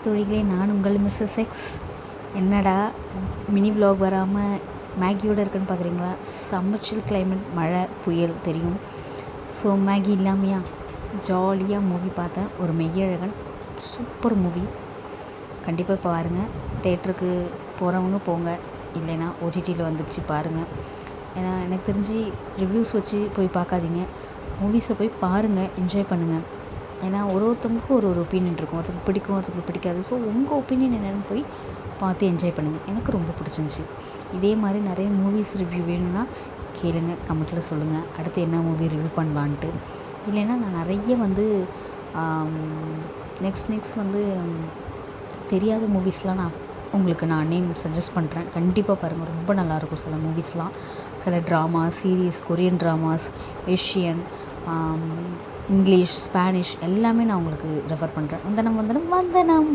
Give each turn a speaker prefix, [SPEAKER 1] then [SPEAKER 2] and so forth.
[SPEAKER 1] தொழிலே நான் உங்கள் மிஸ்ஸஸ் எக்ஸ். என்னடா மினி vlog வராமல் மேகியோடு இருக்குன்னு பார்க்குறீங்களா? சமைச்சல் கிளைமேட், மழை, புயல் தெரியும். ஸோ மேகி இல்லாமையா ஜாலியாக மூவி பார்த்தேன். ஒரு மெய்யழகன் சூப்பர் மூவி. கண்டிப்பாக பாருங்கள். தேட்டருக்கு போகிறவங்க போங்க, இல்லைன்னா ஓடிடியில் வந்துடுச்சு பாருங்கள். ஏன்னா எனக்கு தெரிஞ்சு ரிவ்யூஸ் வச்சு போய் பார்க்காதீங்க, மூவிஸை போய் பாருங்கள், என்ஜாய் பண்ணுங்கள். ஏன்னா ஒருத்தவங்களுக்கும் ஒரு ஒப்பீனியன் இருக்கும், ஒருத்தருக்கு பிடிக்கும், ஒருத்தருக்கு பிடிக்காது. ஸோ உங்கள் ஒப்பீனியன் என்னென்னு போய் பார்த்து என்ஜாய் பண்ணுங்கள். எனக்கு ரொம்ப பிடிச்சிருந்துச்சி. இதே மாதிரி நிறைய மூவிஸ் ரிவ்யூ வேணும்னா கேளுங்க, கமெண்ட்டில் சொல்லுங்கள். அடுத்து என்ன மூவி ரிவ்யூ பண்ணலான்ட்டு. இல்லைன்னா நான் நிறைய நெக்ஸ்ட் தெரியாத மூவிஸ்லாம் உங்களுக்கு நான் நேம் சஜஸ்ட் பண்ணுறேன். கண்டிப்பாக பாருங்கள், ரொம்ப நல்லாயிருக்கும். சில மூவிஸ்லாம், சில drama series, Korean dramas, Asian, English, Spanish எல்லாமே நான் உங்களுக்கு ரெஃபர் பண்ணுறேன். வந்தனம்.